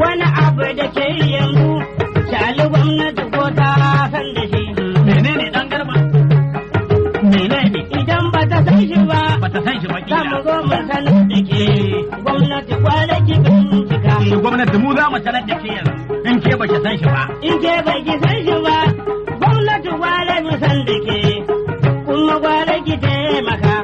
Wani abu da ke yanzu, shali gwamnati ko ta san da shi. Menene dan garba? Menene? Idan ba ta san shi ba, za mu zo mu sanar da ke. Gwamnati kwanaki bincika. Gwamnati mu za mu sanar da ke yanzu. In ke ba ki san shi ba. In ke ba ki san shi ba, gwamnati kwale mu san da ke. Kuma kwale ki taimaka.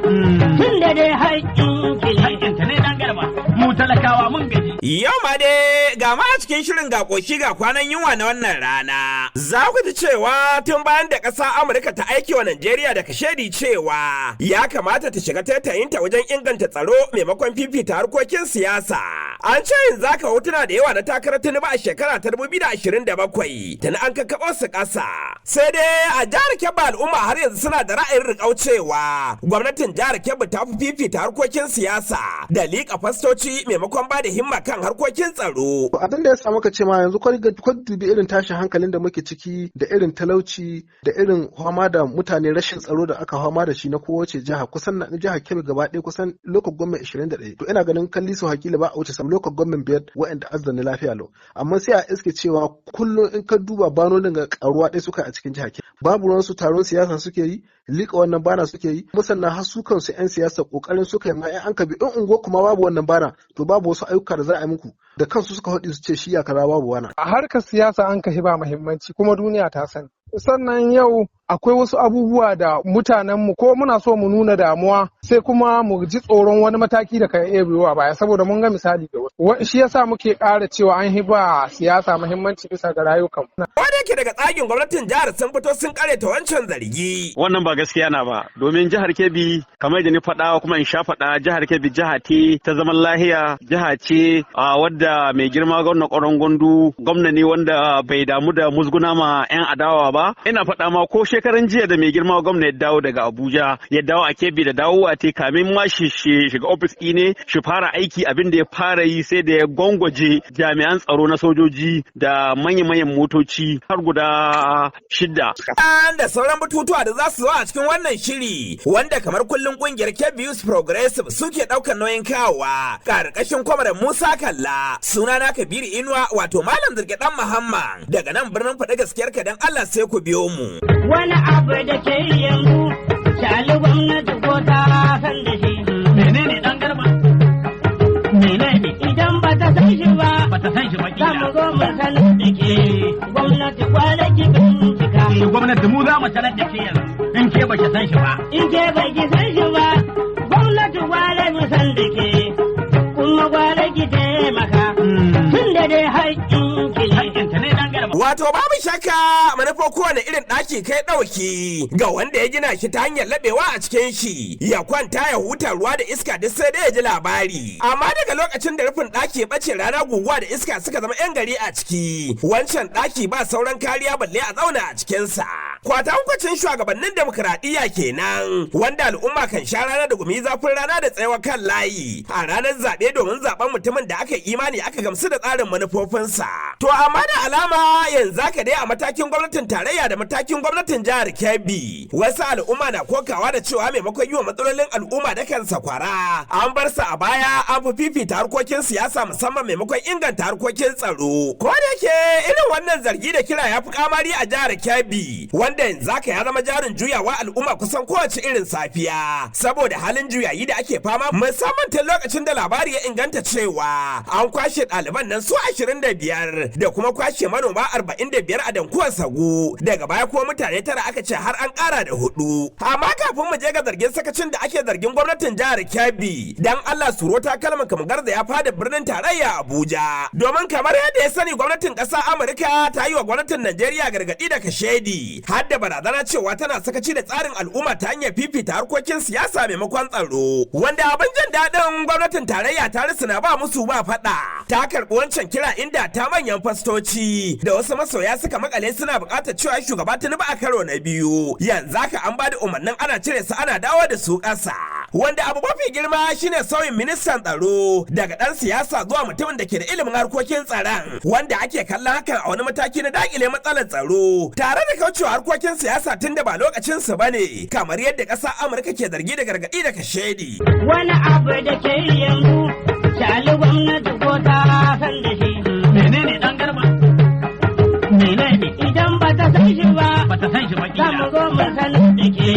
Tun da dai haƙƙin ki ne. Haƙƙinta ne dan garba. Mu talakawa mun gaji. Yau ma dai ga ma a cikin shirin ga koshi ga kwanan yunwa na wannan rana. Za ku ji cewa tun bayan da ƙasa Amurka ta aiki wa Najeriya da kashedi cewa ya kamata ta shiga taitayinta wajen inganta tsaro maimakon fifita harkokin siyasa. An ce yanzu haka hotuna da yawa na takarar Tinubu a shekara ta 2027 tana an kakkaɓo su ƙasa. Sai dai a jihar Kebbi al'umma har yanzu suna da ra'ayin riƙau cewa gwamnatin jihar Kebbi ta fi fifita harkokin siyasa da liƙa fastoci maimakon ba da himma kan harkokin tsaro. Abin da ya samu ka ce ma yanzu kwan dubi irin tashin hankalin da muke ciki da irin talauci da irin fama da mutane rashin tsaro da aka fama da shi na kowace jiha kusan na jihar Kebbi gaba ɗaya kusan local government 21. To ina ganin kalli su hakila ba a wuce sam local government 5 waɗanda azzani lafiya lau. Amma sai a iske cewa kullum in ka duba banonin ga karuwa ɗaya suka a cikin jihar Kebbi. Babu ruwan su taron siyasa suke yi, liƙa wannan bana suke yi, musannan har su kansu 'yan siyasa ƙoƙarin suka yi ma 'yan an ka bi in unguwa kuma babu wannan bana to babu wasu ayyuka da za a yi muku da kansu suka haɗi su ce shi ya kaza babu wana. A harkar siyasa an kashi ba muhimmanci kuma duniya ta sani. Sannan yau akwai wasu abubuwa da mutanenmu ko muna so mu nuna damuwa sai kuma mu ji tsoron wani mataki da kan iya biyowa baya saboda mun ga misali da wasu. Shi yasa muke ƙara cewa an hiba siyasa muhimmanci bisa ga rayukan. Wanda yake daga tsagin gwamnatin jihar sun fito sun kareta wancan zargi. Wannan ba gaskiya na ba domin jihar Kebbi kamar da ni faɗa kuma in sha faɗa jihar Kebbi jiha ce ta zaman lahiya jiha ce wadda mai girma gwamna ƙwaron gundu gwamna ne wanda bai damu da musguna ma 'yan adawa ba. Ina faɗa ma ko shekaran jiya da mai girma gwamna ya dawo daga Abuja ya dawo a Kebbi da dawo a te kamin ma shi shiga ofis ne shi fara aiki abin da ya fara yi sai da ya gwangwaje jami'an tsaro na sojoji da manya-manyan motoci har guda 6. Da sauran batutuwa da za su zo a cikin wannan shiri wanda kamar kullum kungiyar Kebbi Youth Progressive suke ɗaukar nauyin kawowa ƙarƙashin kwamarar Musa Kalla sunana Kabiru Inuwa wato Malam Zirge Dan Muhammad daga nan birnin faɗi gaskiyar ka dan Allah sai ku biyo mu. Wani abu da ke yanzu, shali gwamnati ko ta san da shi. Menene dan garba? Menene? Idan ba ta san shi ba, za mu zo mu sanar da ke. Gwamnati kwanaki bincika. Gwamnati mu za mu sanar da ke yanzu. In ke ba ki san shi ba. In ke ba ki san shi ba, gwamnati kwale mu san da ke. Kuma kwale ki taimaka. Tun da dai haƙƙin ki ne. Haƙƙinta ne dan garba. Wato babu shakka manufar kowane irin ɗaki kai ɗauki ga wanda ya gina shi ta hanyar laɓewa a cikin shi ya kwanta ya huta ruwa da iska duk sai dai ya ji labari. Amma daga lokacin da rufin ɗaki ya ɓace rana guguwa da iska suka zama 'yan gari a ciki wancan ɗaki ba sauran kariya balle a zauna a cikinsa. Kwatankwacin shugabannin demokuraɗiyya kenan wanda al'umma kan sha rana da gumi zafin rana da tsayawa kan layi a ranar zaɓe domin zaɓen mutumin da aka imani aka gamsu da tsarin manufofinsa. To amma da alama yanzu haka dai a matakin gwamnatin tarayya da matakin gwamnatin jihar Kebbi wasu al'umma na kokawa da cewa maimakon yi wa matsalolin al'umma da kansa kwara an bar su a baya an fi fifita harkokin siyasa musamman maimakon inganta harkokin tsaro. Ko da yake irin wannan zargi da kira ya fi kamari a jihar Kebbi wanda yanzu haka ya zama jarin juyawa al'umma kusan kowace irin safiya saboda halin juyayi da ake fama musamman tun lokacin da labari ya inganta cewa an kwashe ɗaliban nan su 25 da kuma kwashe manoma 45 a dankuwar Sagu daga baya kuma mutane 9 aka ce har an ƙara da 4. Amma kafin mu je ga zargin sakacin da ake zargin gwamnatin jihar Kebbi dan Allah suro ta kalmar kamar da ya fada birnin tarayya Abuja domin kamar yadda ya sani gwamnatin ƙasar Amurka ta yi wa gwamnatin Najeriya gargaɗi da kashedi har da barazana cewa tana sakaci da tsarin al'umma ta hanyar fifita harkokin siyasa maimakon tsaro wanda abin jin daɗin gwamnatin tarayya ta risina ba musu ba faɗa ta karɓi wancan kira inda ta manyan fastoci da wasu masoya suka makale suna buƙatar cewa shugaba Tinubu a karo na biyu yanzu haka an ba da umarnin ana cire su ana dawo da su ƙasa wanda abu mafi girma shine sauyin ministan tsaro daga ɗan siyasa zuwa mutumin da ke da ilimin harkokin tsaron wanda ake kallon hakan a wani mataki na dakile matsalar tsaro tare da kaucewa harkokin siyasa tun da ba lokacin su bane kamar yadda ƙasar Amurka ke zargi da gargaɗi da kashedi. Wani abu da ke yanzu, shali gwamnati ko ta san da shi. Menene idan ba ta san shi ba Ba ta san shi ba za mu zo mu sanar da ke